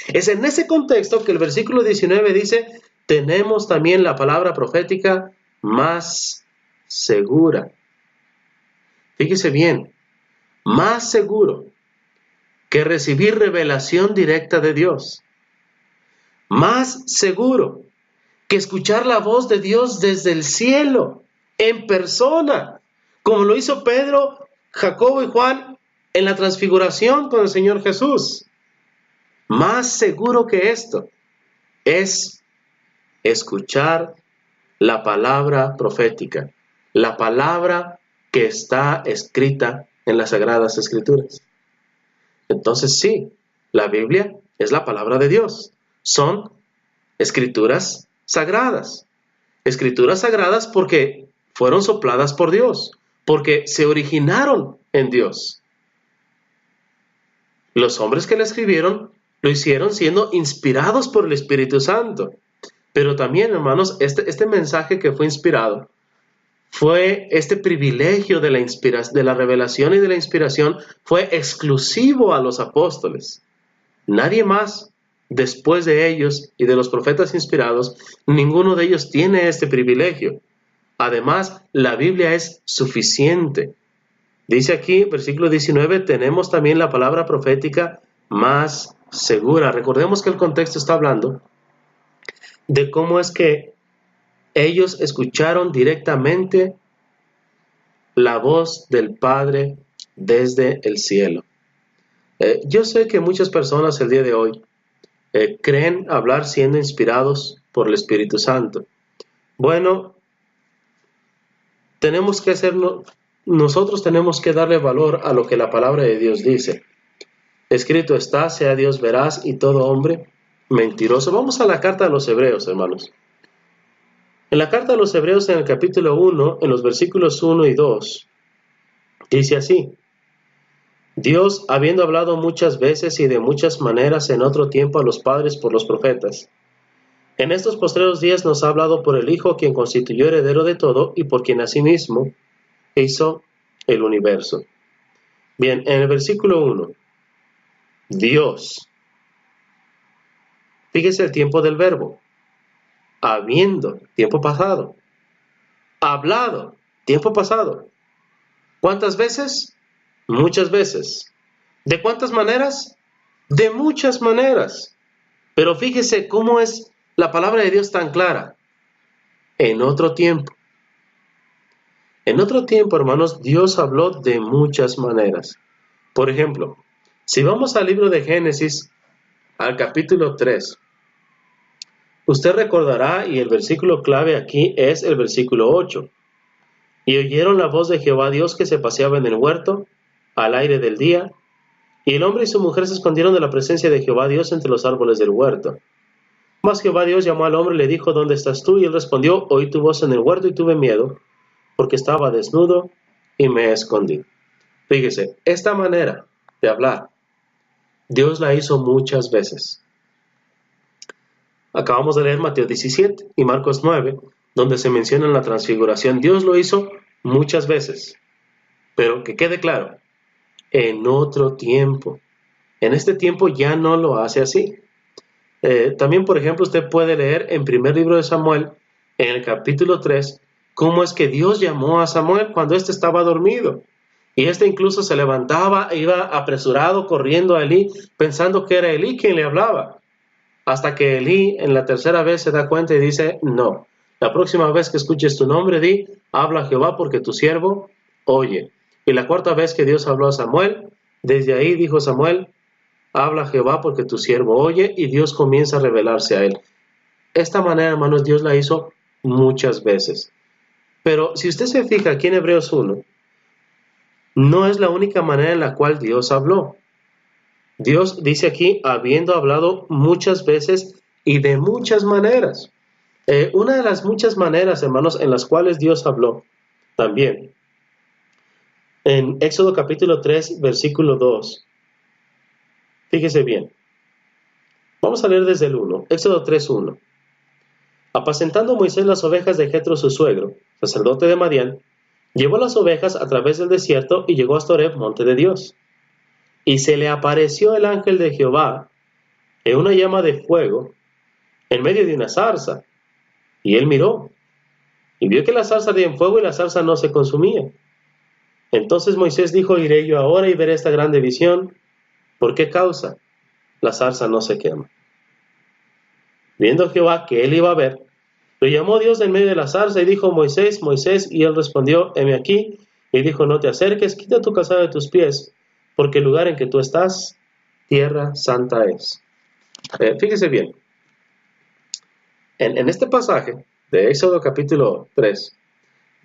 Es en ese contexto que el versículo 19 dice, tenemos también la palabra profética más segura. Fíjese bien, más seguro que recibir revelación directa de Dios. Más seguro que escuchar la voz de Dios desde el cielo, en persona, como lo hizo Pedro, Jacobo y Juan en la transfiguración con el Señor Jesús. Más seguro que esto es escuchar la palabra profética, la palabra que está escrita en las Sagradas Escrituras. Entonces sí, la Biblia es la palabra de Dios. Son escrituras sagradas. Escrituras sagradas porque fueron sopladas por Dios, porque se originaron en Dios. Los hombres que la escribieron lo hicieron siendo inspirados por el Espíritu Santo. Pero también, hermanos, este mensaje que fue inspirado fue este privilegio de la revelación y de la inspiración fue exclusivo a los apóstoles. Nadie más, después de ellos y de los profetas inspirados, ninguno de ellos tiene este privilegio. Además, la Biblia es suficiente. Dice aquí, versículo 19, tenemos también la palabra profética más segura. Recordemos que el contexto está hablando de cómo es que ellos escucharon directamente la voz del Padre desde el cielo. Yo sé que muchas personas el día de hoy creen hablar siendo inspirados por el Espíritu Santo. Bueno, nosotros tenemos que darle valor a lo que la palabra de Dios dice. Escrito está, sea Dios veraz y todo hombre mentiroso. Vamos a la carta a los Hebreos, hermanos. En la carta a los Hebreos, en el capítulo 1, en los versículos 1 y 2, dice así: Dios, habiendo hablado muchas veces y de muchas maneras en otro tiempo a los padres por los profetas, en estos postreros días nos ha hablado por el Hijo, quien constituyó heredero de todo y por quien asimismo hizo el universo. Bien, en el versículo 1, Dios. Fíjese el tiempo del verbo. Habiendo, tiempo pasado. Hablado, tiempo pasado. ¿Cuántas veces? Muchas veces. ¿De cuántas maneras? De muchas maneras. Pero fíjese cómo es la palabra de Dios tan clara. En otro tiempo. En otro tiempo, hermanos, Dios habló de muchas maneras. Por ejemplo, si vamos al libro de Génesis, al capítulo 3, usted recordará, y el versículo clave aquí es el versículo 8. Y oyeron la voz de Jehová Dios que se paseaba en el huerto, al aire del día, y el hombre y su mujer se escondieron de la presencia de Jehová Dios entre los árboles del huerto. Mas Jehová Dios llamó al hombre y le dijo, ¿dónde estás tú? Y él respondió, oí tu voz en el huerto y tuve miedo, porque estaba desnudo y me escondí. Fíjese, esta manera de hablar, Dios la hizo muchas veces. Acabamos de leer Mateo 17 y Marcos 9, donde se menciona la transfiguración. Dios lo hizo muchas veces, pero que quede claro, en otro tiempo. En este tiempo ya no lo hace así. También, por ejemplo, usted puede leer en primer libro de Samuel, en el capítulo 3, cómo es que Dios llamó a Samuel cuando éste estaba dormido. Y éste incluso se levantaba e iba apresurado corriendo a Elí, pensando que era Elí quien le hablaba. Hasta que Elí en la tercera vez se da cuenta y dice, no, la próxima vez que escuches tu nombre, di, habla Jehová porque tu siervo oye. Y la cuarta vez que Dios habló a Samuel, desde ahí dijo Samuel, habla Jehová porque tu siervo oye, y Dios comienza a revelarse a él. Esta manera, hermanos, Dios la hizo muchas veces. Pero si usted se fija aquí en Hebreos 1, no es la única manera en la cual Dios habló. Dios dice aquí, habiendo hablado muchas veces y de muchas maneras. Una de las muchas maneras, hermanos, en las cuales Dios habló también, en Éxodo capítulo 3, versículo 2, fíjese bien. Vamos a leer desde el 1, Éxodo 3, 1. Apacentando Moisés las ovejas de Jetro su suegro, sacerdote de Madián, llevó las ovejas a través del desierto y llegó hasta Horeb, monte de Dios. Y se le apareció el ángel de Jehová en una llama de fuego en medio de una zarza. Y él miró, y vio que la zarza ardía en fuego y la zarza no se consumía. Entonces Moisés dijo, iré yo ahora y veré esta grande visión. ¿Por qué causa? La zarza no se quema. Viendo Jehová que él iba a ver, lo llamó Dios en medio de la zarza y dijo, Moisés, Moisés, y él respondió, heme aquí. Y dijo, no te acerques, quita tu calzado de tus pies, porque el lugar en que tú estás, tierra santa es. Fíjese bien, en este pasaje de Éxodo capítulo 3,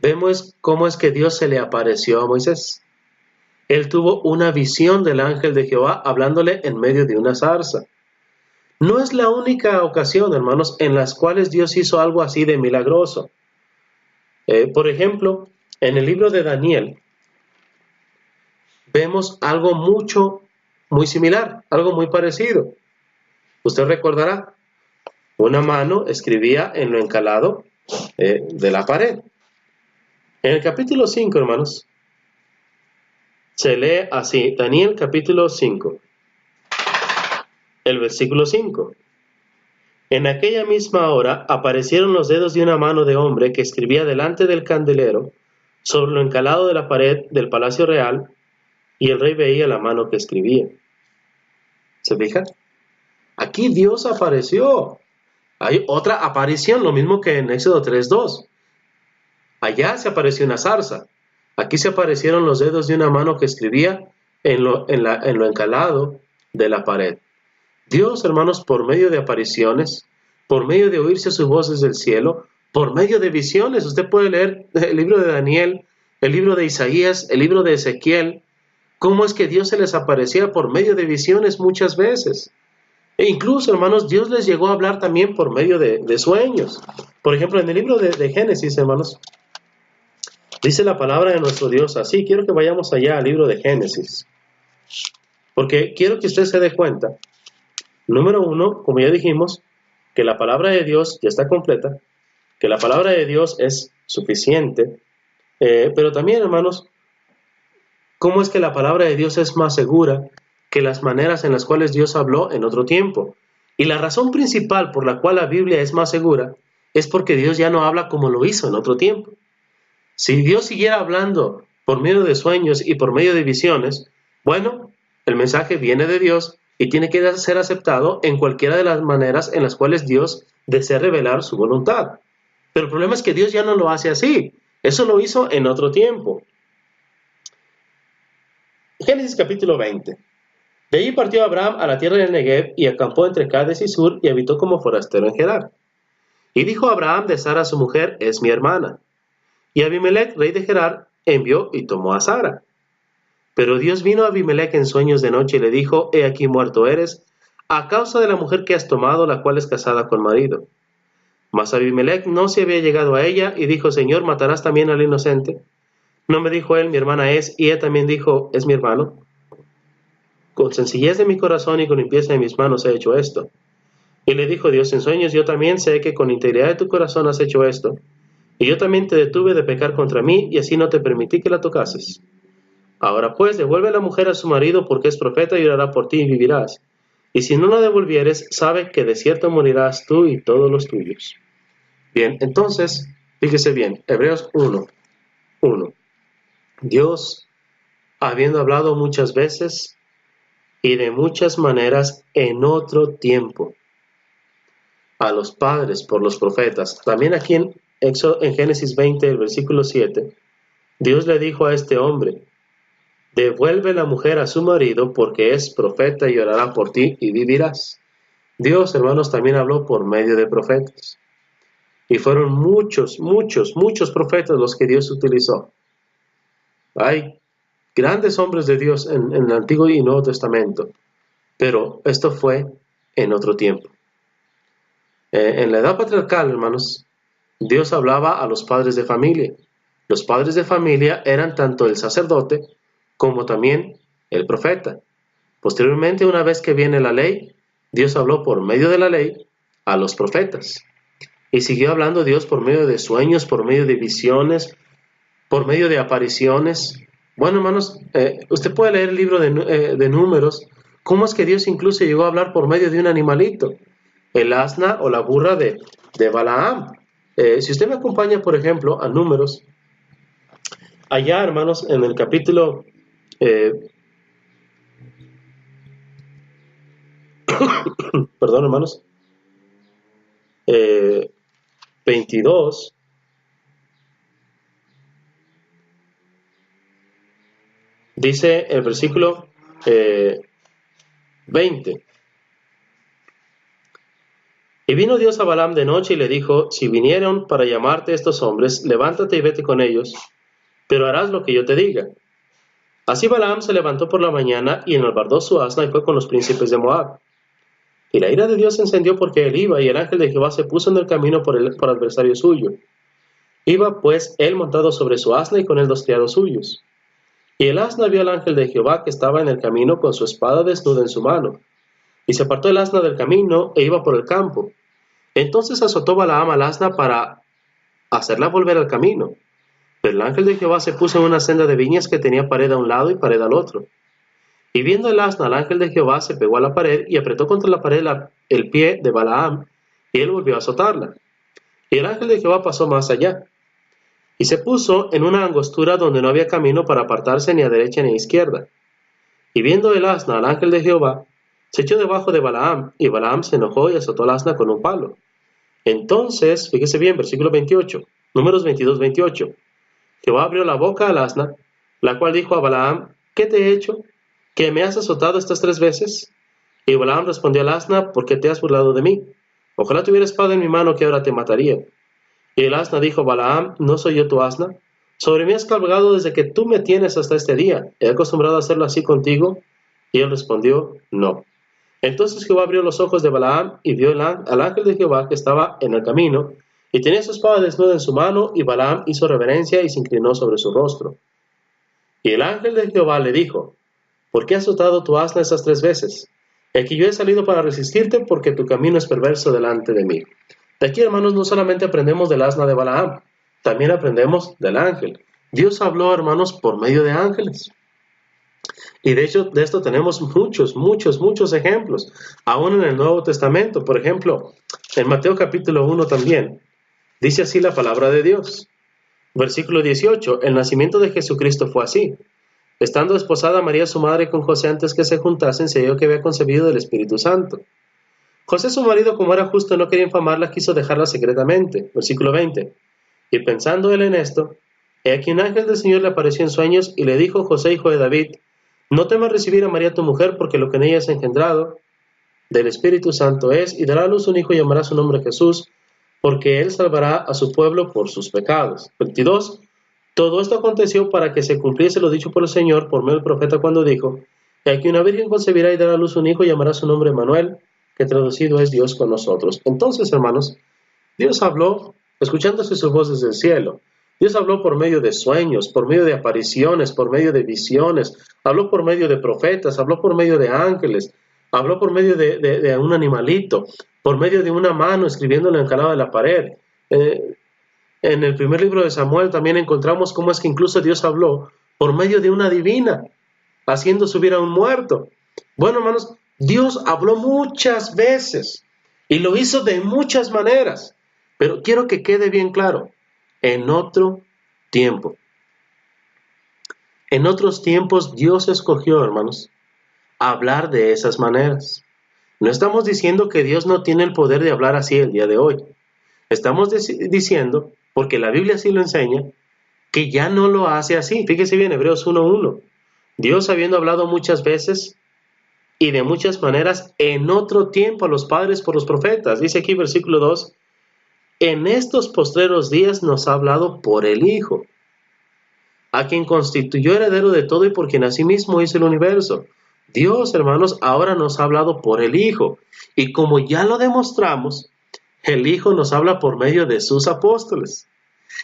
vemos cómo es que Dios se le apareció a Moisés. Él tuvo una visión del ángel de Jehová hablándole en medio de una zarza. No es la única ocasión, hermanos, en las cuales Dios hizo algo así de milagroso. Por ejemplo, en el libro de Daniel, vemos algo muy similar, algo muy parecido. Usted recordará, una mano escribía en lo encalado de la pared. En el capítulo 5, hermanos, se lee así, Daniel capítulo 5, el versículo 5. En aquella misma hora aparecieron los dedos de una mano de hombre que escribía delante del candelero sobre lo encalado de la pared del palacio real, y el rey veía la mano que escribía. ¿Se fijan? Aquí Dios apareció. Hay otra aparición, lo mismo que en Éxodo 3:2. Allá se apareció una zarza. Aquí se aparecieron los dedos de una mano que escribía en lo encalado de la pared. Dios, hermanos, por medio de apariciones, por medio de oírse su voz desde el cielo, por medio de visiones. Usted puede leer el libro de Daniel, el libro de Isaías, el libro de Ezequiel, cómo es que Dios se les aparecía por medio de visiones muchas veces. E incluso, hermanos, Dios les llegó a hablar también por medio de sueños. Por ejemplo, en el libro de Génesis, hermanos, dice la palabra de nuestro Dios así. Quiero que vayamos allá al libro de Génesis, porque quiero que usted se dé cuenta. Número 1, como ya dijimos, que la palabra de Dios ya está completa, que la palabra de Dios es suficiente, pero también, hermanos, cómo es que la palabra de Dios es más segura que las maneras en las cuales Dios habló en otro tiempo. Y la razón principal por la cual la Biblia es más segura es porque Dios ya no habla como lo hizo en otro tiempo. Si Dios siguiera hablando por medio de sueños y por medio de visiones, bueno, el mensaje viene de Dios y tiene que ser aceptado en cualquiera de las maneras en las cuales Dios desea revelar su voluntad. Pero el problema es que Dios ya no lo hace así. Eso lo hizo en otro tiempo. Génesis capítulo 20. De allí partió Abraham a la tierra del Negev y acampó entre Cades y Sur y habitó como forastero en Gerar. Y dijo Abraham de Sara su mujer, es mi hermana. Y Abimelech, rey de Gerar, envió y tomó a Sara. Pero Dios vino a Abimelech en sueños de noche y le dijo, he aquí muerto eres, a causa de la mujer que has tomado, la cual es casada con marido. Mas Abimelech no se había llegado a ella y dijo, Señor, ¿matarás también al inocente? ¿No me dijo él, mi hermana es, y ella también dijo, es mi hermano? Con sencillez de mi corazón y con limpieza de mis manos he hecho esto. Y le dijo Dios en sueños, yo también sé que con integridad de tu corazón has hecho esto. y yo también te detuve de pecar contra mí, y así no te permití que la tocases. Ahora pues, devuelve a la mujer a su marido, porque es profeta y orará por ti y vivirás. Y si no la devolvieres, sabe que de cierto morirás tú y todos los tuyos. Bien, entonces, fíjese bien, Hebreos 1:1. Dios, habiendo hablado muchas veces y de muchas maneras en otro tiempo a los padres por los profetas. También aquí en Génesis 20, el versículo 7, Dios le dijo a este hombre: devuelve la mujer a su marido, porque es profeta y orará por ti y vivirás. Dios, hermanos, también habló por medio de profetas. Y fueron muchos, muchos, muchos profetas los que Dios utilizó. Hay grandes hombres de Dios en el Antiguo y Nuevo Testamento, pero esto fue en otro tiempo. En la edad patriarcal, hermanos, Dios hablaba a los padres de familia. Los padres de familia eran tanto el sacerdote como también el profeta. Posteriormente, una vez que viene la ley, Dios habló por medio de la ley a los profetas. Y siguió hablando Dios por medio de sueños, por medio de visiones, por medio de apariciones. Bueno, hermanos, usted puede leer el libro de Números, cómo es que Dios incluso llegó a hablar por medio de un animalito, el asna o la burra de Balaam. Si usted me acompaña, por ejemplo, a Números, allá, hermanos, en el capítulo perdón, hermanos, 22, dice el versículo 20. Y vino Dios a Balaam de noche y le dijo: si vinieron para llamarte estos hombres, levántate y vete con ellos, pero harás lo que yo te diga. Así Balaam se levantó por la mañana y enalbardó su asna y fue con los príncipes de Moab. Y la ira de Dios se encendió porque él iba, y el ángel de Jehová se puso en el camino por adversario suyo. Iba pues él montado sobre su asna y con él 2 criados suyos. Y el asna vio al ángel de Jehová que estaba en el camino con su espada desnuda en su mano. Y se apartó el asna del camino e iba por el campo. Entonces azotó Balaam al asna para hacerla volver al camino. Pero el ángel de Jehová se puso en una senda de viñas que tenía pared a un lado y pared al otro. Y viendo el asna al ángel de Jehová, se pegó a la pared y apretó contra la pared el pie de Balaam, y él volvió a azotarla. Y el ángel de Jehová pasó más allá, y se puso en una angostura donde no había camino para apartarse ni a derecha ni a izquierda. Y viendo el asna al ángel de Jehová, se echó debajo de Balaam, y Balaam se enojó y azotó al asna con un palo. Entonces, fíjese bien, versículo 28, Números 22:28. Jehová abrió la boca al asna, la cual dijo a Balaam: ¿qué te he hecho? ¿Que me has azotado estas 3 veces? Y Balaam respondió al asna: ¿por qué te has burlado de mí? Ojalá tuviera espada en mi mano, que ahora te mataría. Y el asna dijo: Balaam, ¿no soy yo tu asna? Sobre mí has cabalgado desde que tú me tienes hasta este día. ¿He acostumbrado a hacerlo así contigo? Y él respondió: no. Entonces Jehová abrió los ojos de Balaam y vio al ángel de Jehová que estaba en el camino, y tenía su espada desnuda en su mano, y Balaam hizo reverencia y se inclinó sobre su rostro. Y el ángel de Jehová le dijo: ¿por qué has azotado tu asna esas 3 veces? Aquí yo he salido para resistirte, porque tu camino es perverso delante de mí. De aquí, hermanos, no solamente aprendemos del asna de Balaam, también aprendemos del ángel. Dios habló, hermanos, por medio de ángeles. Y de hecho, de esto tenemos muchos, muchos, muchos ejemplos, aún en el Nuevo Testamento. Por ejemplo, en Mateo capítulo 1 también, dice así la palabra de Dios. Versículo 18, el nacimiento de Jesucristo fue así. Estando desposada María su madre con José, antes que se juntasen, se halló que había concebido del Espíritu Santo. José su marido, como era justo, no quería infamarla, quiso dejarla secretamente. Versículo 20, y pensando él en esto, he aquí un ángel del Señor le apareció en sueños y le dijo: José, hijo de David, no temas recibir a María tu mujer, porque lo que en ella es engendrado del Espíritu Santo es, y dará a luz un hijo y llamará su nombre Jesús, porque él salvará a su pueblo por sus pecados. 22. Todo esto aconteció para que se cumpliese lo dicho por el Señor por medio del profeta, cuando dijo: y aquí una virgen concebirá y dará a luz un hijo y llamará su nombre Emmanuel, que traducido es Dios con nosotros. Entonces, hermanos, Dios habló escuchándose su voz desde el cielo. Dios habló por medio de sueños, por medio de apariciones, por medio de visiones, habló por medio de profetas, habló por medio de ángeles, habló por medio de un animalito, por medio de una mano escribiéndolo encalada en la pared. En el primer libro de Samuel también encontramos cómo es que incluso Dios habló por medio de una divina, haciendo subir a un muerto. Bueno, hermanos, Dios habló muchas veces y lo hizo de muchas maneras, pero quiero que quede bien claro, en otro tiempo. En otros tiempos Dios escogió, hermanos, hablar de esas maneras. No estamos diciendo que Dios no tiene el poder de hablar así el día de hoy. Estamos diciendo, porque la Biblia así lo enseña, que ya no lo hace así. Fíjese bien, Hebreos 1:1. Dios, habiendo hablado muchas veces y de muchas maneras en otro tiempo a los padres por los profetas. Dice aquí versículo 2, en estos postreros días nos ha hablado por el Hijo, a quien constituyó heredero de todo y por quien asimismo hizo el universo. Dios, hermanos, ahora nos ha hablado por el Hijo. Y como ya lo demostramos, el Hijo nos habla por medio de sus apóstoles.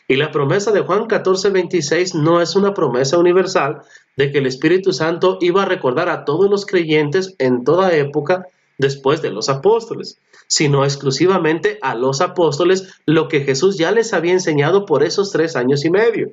Y la promesa de Juan 14:26 no es una promesa universal de que el Espíritu Santo iba a recordar a todos los creyentes en toda época después de los apóstoles, sino exclusivamente a los apóstoles lo que Jesús ya les había enseñado por esos 3 años y medio.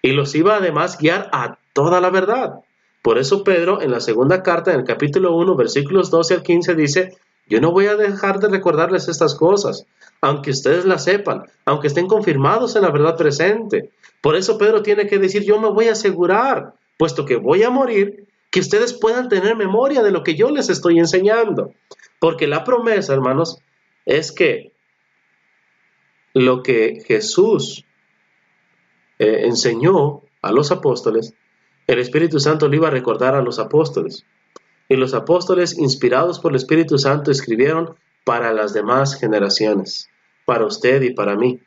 Y los iba además guiar a toda la verdad. Por eso Pedro en la segunda carta, en el capítulo 1, versículos 12 al 15 dice, yo no voy a dejar de recordarles estas cosas, aunque ustedes las sepan, aunque estén confirmados en la verdad presente. Por eso Pedro tiene que decir, yo me voy a asegurar, puesto que voy a morir, que ustedes puedan tener memoria de lo que yo les estoy enseñando. Porque la promesa, hermanos, es que lo que Jesús enseñó a los apóstoles, el Espíritu Santo le iba a recordar a los apóstoles. Y los apóstoles, inspirados por el Espíritu Santo, escribieron para las demás generaciones, para usted y para mí.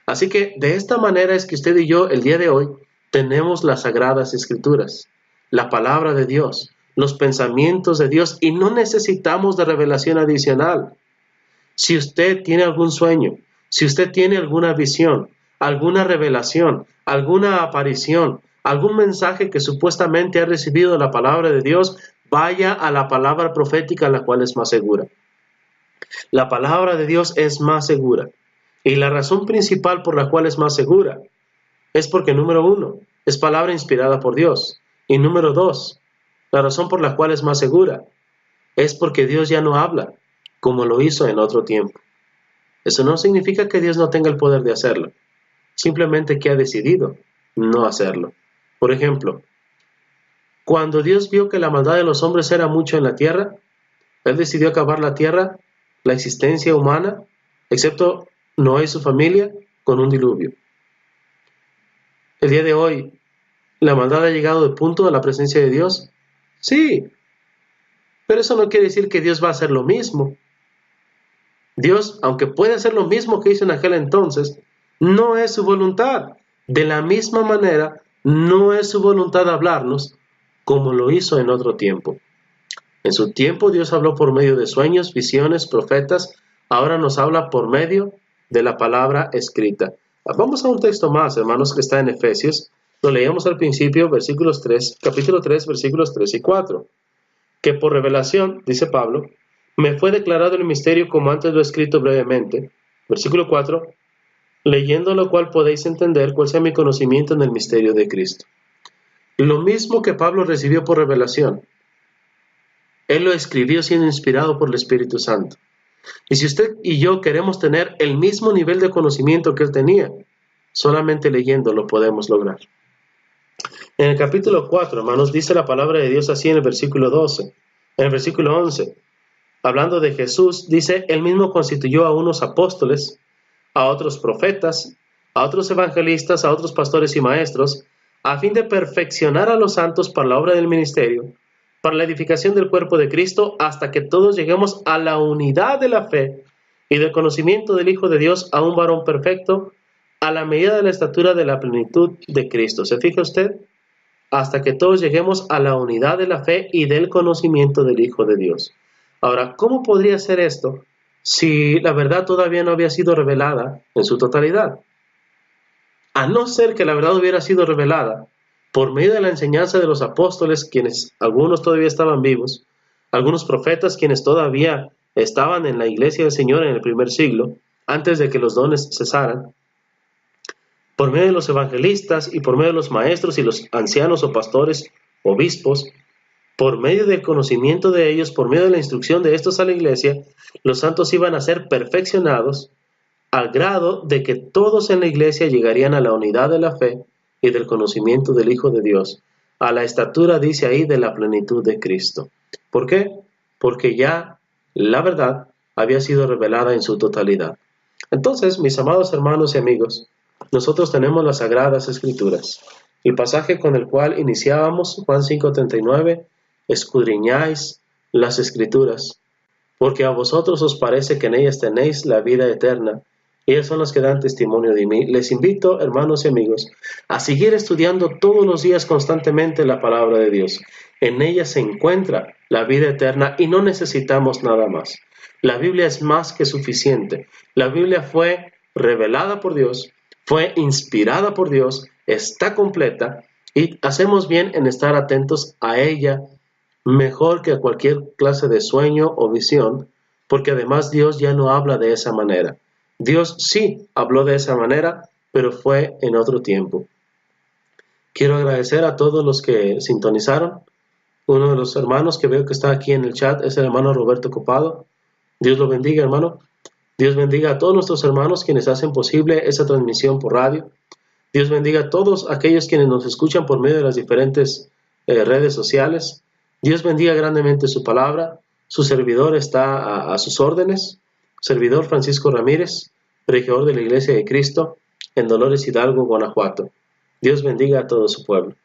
Así que de esta manera es que usted y yo, el día de hoy, tenemos las Sagradas Escrituras, la palabra de Dios, los pensamientos de Dios, y no necesitamos de revelación adicional. Si usted tiene algún sueño, si usted tiene alguna visión, alguna revelación, alguna aparición, algún mensaje que supuestamente ha recibido la palabra de Dios, vaya a la palabra profética, la cual es más segura. La palabra de Dios es más segura. Y la razón principal por la cual es más segura es porque, número 1, es palabra inspirada por Dios. Y número 2, la razón por la cual es más segura es porque Dios ya no habla como lo hizo en otro tiempo. Eso no significa que Dios no tenga el poder de hacerlo, simplemente que ha decidido no hacerlo. Por ejemplo, cuando Dios vio que la maldad de los hombres era mucho en la tierra, Él decidió acabar la tierra, la existencia humana, excepto Noé y su familia, con un diluvio. El día de hoy, ¿la maldad ha llegado de punto a la presencia de Dios? Sí, pero eso no quiere decir que Dios va a hacer lo mismo. Dios, aunque puede hacer lo mismo que hizo en aquel entonces, no es su voluntad. De la misma manera, no es su voluntad hablarnos como lo hizo en otro tiempo. En su tiempo Dios habló por medio de sueños, visiones, profetas. Ahora nos habla por medio de la palabra escrita. Vamos a un texto más, hermanos, que está en Efesios. Lo leíamos al principio, capítulo 3, versículos 3 y 4. Que por revelación, dice Pablo, me fue declarado el misterio como antes lo he escrito brevemente. Versículo 4. Leyendo lo cual podéis entender cuál sea mi conocimiento en el misterio de Cristo. Lo mismo que Pablo recibió por revelación, él lo escribió siendo inspirado por el Espíritu Santo. Y si usted y yo queremos tener el mismo nivel de conocimiento que él tenía, solamente leyendo lo podemos lograr. En el capítulo 4, hermanos, dice la palabra de Dios así en el versículo 12. En el versículo 11, hablando de Jesús, dice, él mismo constituyó a unos apóstoles, a otros profetas, a otros evangelistas, a otros pastores y maestros, a fin de perfeccionar a los santos para la obra del ministerio, para la edificación del cuerpo de Cristo, hasta que todos lleguemos a la unidad de la fe y del conocimiento del Hijo de Dios, a un varón perfecto, a la medida de la estatura de la plenitud de Cristo. ¿Se fija usted? Hasta que todos lleguemos a la unidad de la fe y del conocimiento del Hijo de Dios. Ahora, ¿cómo podría ser esto si la verdad todavía no había sido revelada en su totalidad? A no ser que la verdad hubiera sido revelada por medio de la enseñanza de los apóstoles, quienes algunos todavía estaban vivos, algunos profetas quienes todavía estaban en la iglesia del Señor en el primer siglo, antes de que los dones cesaran, por medio de los evangelistas y por medio de los maestros y los ancianos o pastores, obispos, por medio del conocimiento de ellos, por medio de la instrucción de estos a la iglesia, los santos iban a ser perfeccionados al grado de que todos en la iglesia llegarían a la unidad de la fe y del conocimiento del Hijo de Dios, a la estatura, dice ahí, de la plenitud de Cristo. ¿Por qué? Porque ya la verdad había sido revelada en su totalidad. Entonces, mis amados hermanos y amigos, nosotros tenemos las Sagradas Escrituras. El pasaje con el cual iniciábamos, Juan 5:39, escudriñáis las Escrituras, porque a vosotros os parece que en ellas tenéis la vida eterna. Ellas son las que dan testimonio de mí. Les invito, hermanos y amigos, a seguir estudiando todos los días constantemente la palabra de Dios. En ella se encuentra la vida eterna y no necesitamos nada más. La Biblia es más que suficiente. La Biblia fue revelada por Dios, fue inspirada por Dios, está completa y hacemos bien en estar atentos a ella mejor que a cualquier clase de sueño o visión, porque además Dios ya no habla de esa manera. Dios sí habló de esa manera, pero fue en otro tiempo. Quiero agradecer a todos los que sintonizaron. Uno de los hermanos que veo que está aquí en el chat es el hermano Roberto Copado. Dios lo bendiga, hermano. Dios bendiga a todos nuestros hermanos quienes hacen posible esa transmisión por radio. Dios bendiga a todos aquellos quienes nos escuchan por medio de las diferentes redes sociales. Dios bendiga grandemente su palabra. Su servidor está a sus órdenes. Servidor Francisco Ramírez, regidor de la Iglesia de Cristo en Dolores Hidalgo, Guanajuato. Dios bendiga a todo su pueblo.